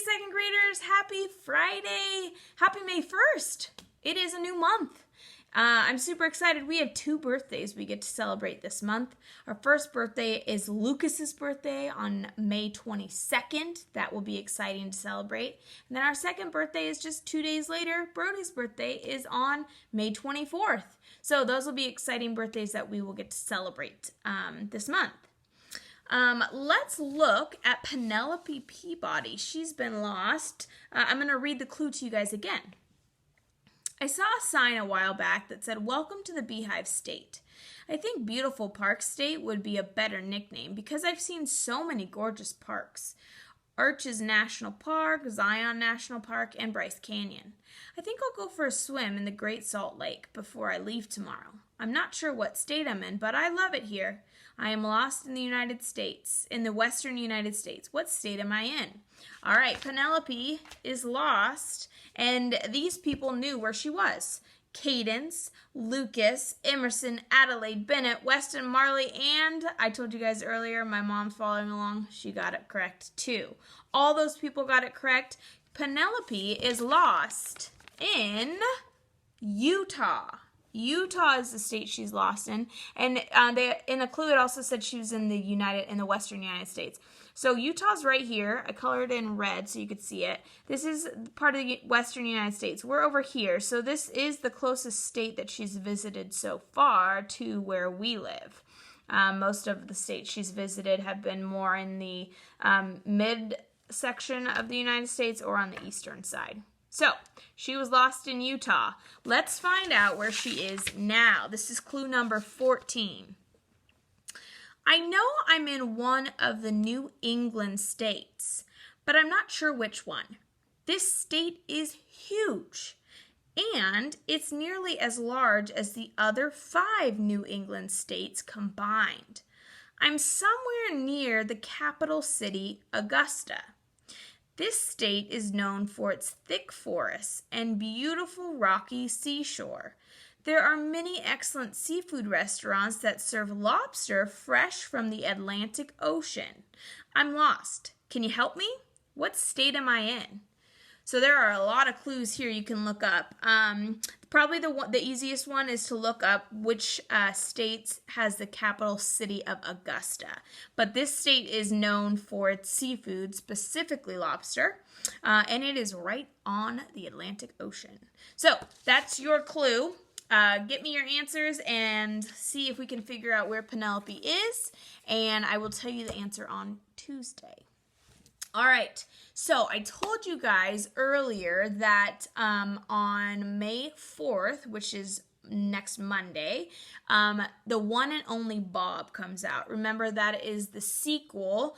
second graders, happy Friday. Happy May 1st. It is a new month. I'm super excited. We have 2 birthdays we get to celebrate this month. Our first birthday is Lucas's birthday on May 22nd. That will be exciting to celebrate. And then our second birthday is just 2 days later. Brody's birthday is on May 24th. So those will be exciting birthdays that we will get to celebrate this month. Let's look at Penelope Peabody. She's been lost. I'm going to read the clue to you guys again. I saw a sign a while back that said, "Welcome to the Beehive State." I think Beautiful Park State would be a better nickname because I've seen so many gorgeous parks. Arches National Park, Zion National Park, and Bryce Canyon. I think I'll go for a swim in the Great Salt Lake before I leave tomorrow. I'm not sure what state I'm in, but I love it here. I am lost in the United States, in the western United States. What state am I in? All right, Penelope is lost, and these people knew where she was. Cadence, Lucas, Emerson, Adelaide, Bennett, Weston, Marley, and I told you guys earlier, my mom's following along. She got it correct too. All those people got it correct. Penelope is lost in Utah. Utah is the state she's lost in, and in the clue it also said she was in the western United States. So Utah's right here. I colored it in red so you could see it. This is part of the western United States. We're over here, so this is the closest state that she's visited so far to where we live. Most of the states she's visited have been more in the mid section of the United States or on the eastern side. So, she was lost in Utah. Let's find out where she is now. This is clue number 14. I know I'm in one of the New England states, but I'm not sure which one. This state is huge, and it's nearly as large as the other 5 New England states combined. I'm somewhere near the capital city, Augusta. This state is known for its thick forests and beautiful rocky seashore. There are many excellent seafood restaurants that serve lobster fresh from the Atlantic Ocean. I'm lost. Can you help me? What state am I in? So there are a lot of clues here you can look up. Probably the easiest one is to look up which state has the capital city of Augusta. But this state is known for its seafood, specifically lobster, and it is right on the Atlantic Ocean. So that's your clue. Get me your answers and see if we can figure out where Penelope is, and I will tell you the answer on Tuesday. All right, so I told you guys earlier that on May 4th, which is next Monday, the One and Only Bob comes out. Remember, that is the sequel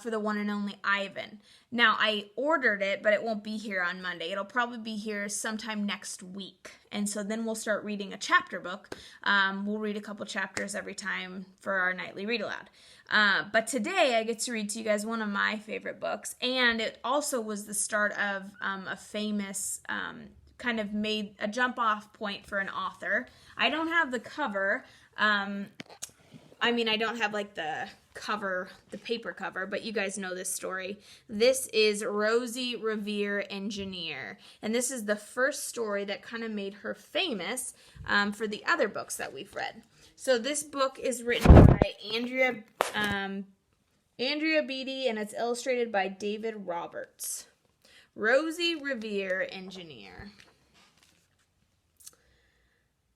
for the One and Only Ivan. Now, I ordered it, but it won't be here on Monday. It'll probably be here sometime next week. And so then we'll start reading a chapter book. We'll read a couple chapters every time for our nightly read aloud. But today I get to read to you guys one of my favorite books, and it also was the start of a famous, kind of made a jump off point for an author. I don't have the cover. I don't have like the cover, the paper cover, but you guys know this story. This is Rosie, Revere, Engineer. And this is the first story that kind of made her famous for the other books that we've read. So this book is written by Andrea Beatty, and it's illustrated by David Roberts. Rosie, Revere, Engineer.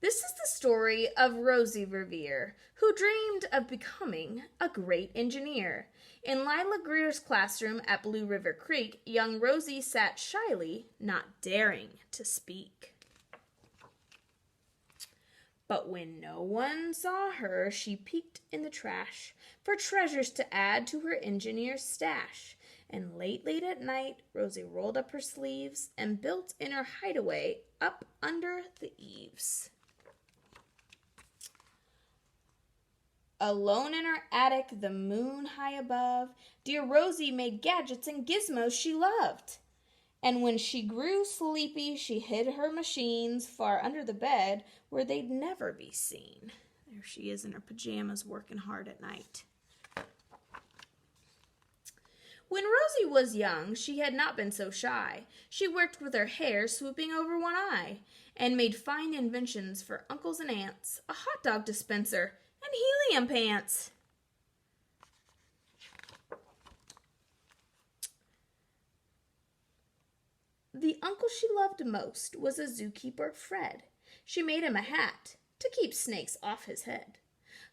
This is the story of Rosie Revere, who dreamed of becoming a great engineer. In Lila Greer's classroom at Blue River Creek, young Rosie sat shyly, not daring to speak. But when no one saw her, she peeked in the trash for treasures to add to her engineer's stash. And late at night, Rosie rolled up her sleeves and built in her hideaway up under the eaves. Alone in her attic, the moon high above, dear Rosie made gadgets and gizmos she loved. And when she grew sleepy, she hid her machines far under the bed where they'd never be seen. There she is in her pajamas working hard at night. When Rosie was young, she had not been so shy. She worked with her hair swooping over one eye, and made fine inventions for uncles and aunts, a hot dog dispenser, and helium pants. The uncle she loved most was a zookeeper, Fred. She made him a hat to keep snakes off his head.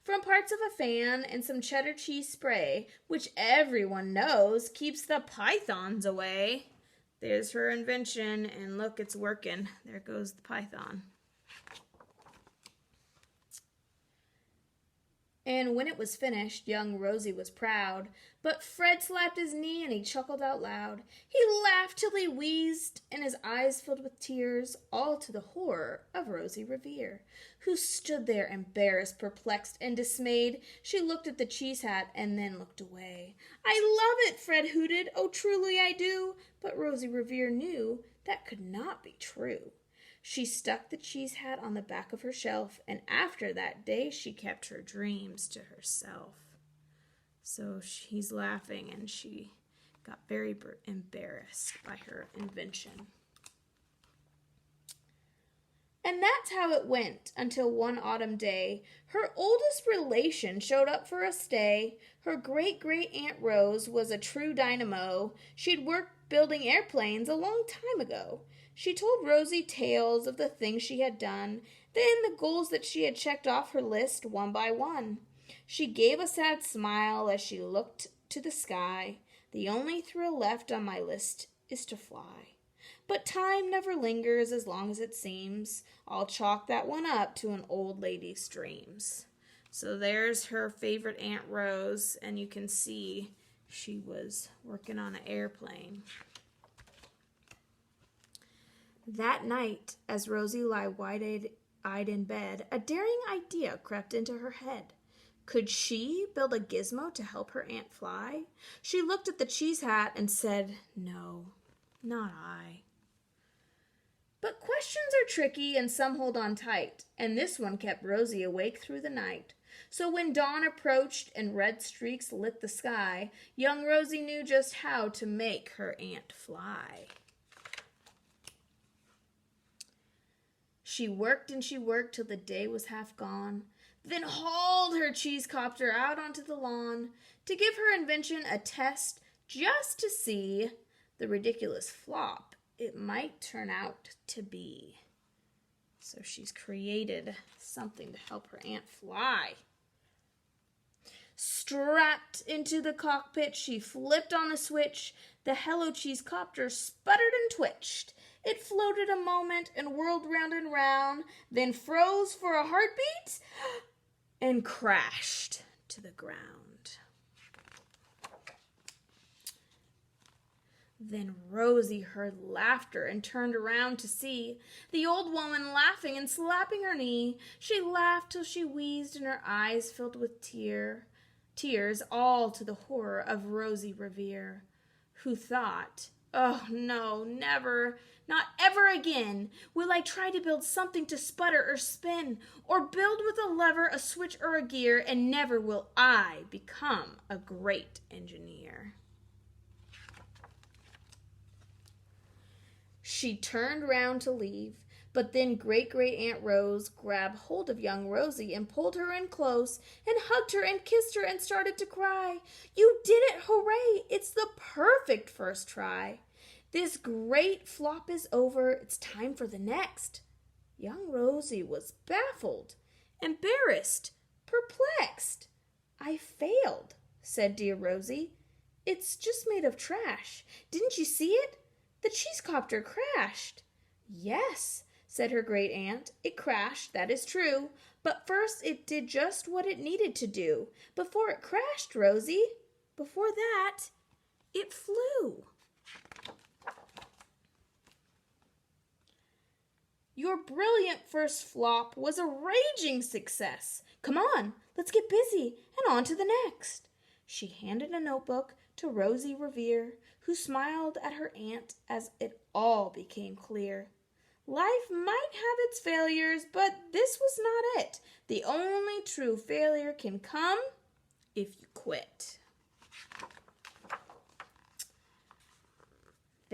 From parts of a fan and some cheddar cheese spray, which everyone knows keeps the pythons away. There's her invention, and look, it's working. There goes the python. And when it was finished, young Rosie was proud, but Fred slapped his knee and he chuckled out loud. He laughed till he wheezed, and his eyes filled with tears, all to the horror of Rosie Revere, who stood there embarrassed, perplexed, and dismayed. She looked at the cheese hat and then looked away. "I love it," Fred hooted. "Oh, truly I do." But Rosie Revere knew that could not be true. She stuck the cheese hat on the back of her shelf, and after that day she kept her dreams to herself. So he's laughing, and she got very embarrassed by her invention. And that's how it went until one autumn day, her oldest relation showed up for a stay. Her great-great-aunt Rose was a true dynamo. She'd worked building airplanes a long time ago. She told Rosie tales of the things she had done, then the goals that she had checked off her list one by one. She gave a sad smile as she looked to the sky. "The only thrill left on my list is to fly. But time never lingers as long as it seems. I'll chalk that one up to an old lady's dreams." So there's her favorite Aunt Rose, and you can see she was working on an airplane. That night, as Rosie lay wide-eyed in bed, a daring idea crept into her head. Could she build a gizmo to help her aunt fly? She looked at the cheese hat and said, "No, not I." But questions are tricky and some hold on tight, and this one kept Rosie awake through the night. So when dawn approached and red streaks lit the sky, young Rosie knew just how to make her aunt fly. She worked and she worked till the day was half gone, then hauled her cheese copter out onto the lawn to give her invention a test just to see the ridiculous flop it might turn out to be. So she's created something to help her aunt fly. Strapped into the cockpit, she flipped on the switch. The Hello Cheese copter sputtered and twitched. It floated a moment and whirled round and round, then froze for a heartbeat and crashed to the ground. Then Rosie heard laughter and turned around to see the old woman laughing and slapping her knee. She laughed till she wheezed and her eyes filled with tears, all to the horror of Rosie Revere, who thought, "Oh, no, never, not ever again will I try to build something to sputter or spin, or build with a lever, a switch, or a gear, and never will I become a great engineer." She turned round to leave, but then Great-Great-Aunt Rose grabbed hold of young Rosie and pulled her in close and hugged her and kissed her and started to cry. "You did it! Hooray! It's the perfect first try. This great flop is over. It's time for the next." Young Rosie was baffled, embarrassed, perplexed. "I failed," said dear Rosie. "It's just made of trash. Didn't you see it? The cheese copter crashed." "Yes," said her great aunt, "it crashed, that is true. But first it did just what it needed to do. Before it crashed, Rosie, before that, it flew." "Your brilliant first flop was a raging success. Come on, let's get busy and on to the next." She handed a notebook to Rosie Revere, who smiled at her aunt as it all became clear. Life might have its failures, but this was not it. The only true failure can come if you quit.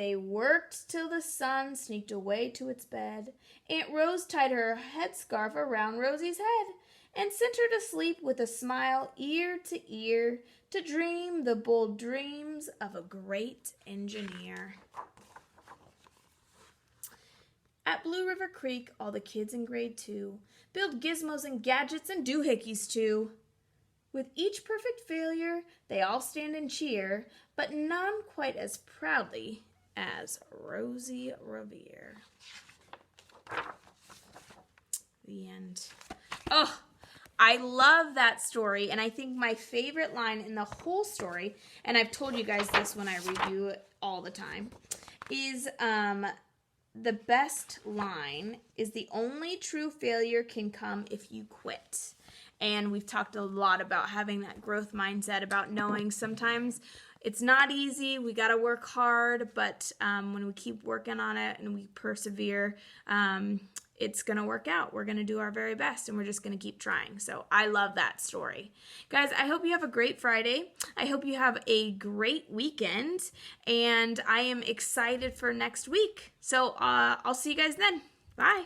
They worked till the sun sneaked away to its bed. Aunt Rose tied her headscarf around Rosie's head and sent her to sleep with a smile ear to ear to dream the bold dreams of a great engineer. At Blue River Creek, all the kids in grade 2 build gizmos and gadgets and doohickeys too. With each perfect failure, they all stand and cheer, but none quite as proudly as Rosie Revere. The end. Oh, I love that story, and I think my favorite line in the whole story, and I've told you guys this when I review it all the time, is the best line is the only true failure can come if you quit. And we've talked a lot about having that growth mindset, about knowing sometimes it's not easy, we got to work hard, but when we keep working on it and we persevere, it's going to work out. We're going to do our very best, and we're just going to keep trying. So I love that story. Guys, I hope you have a great Friday. I hope you have a great weekend, and I am excited for next week. So I'll see you guys then. Bye.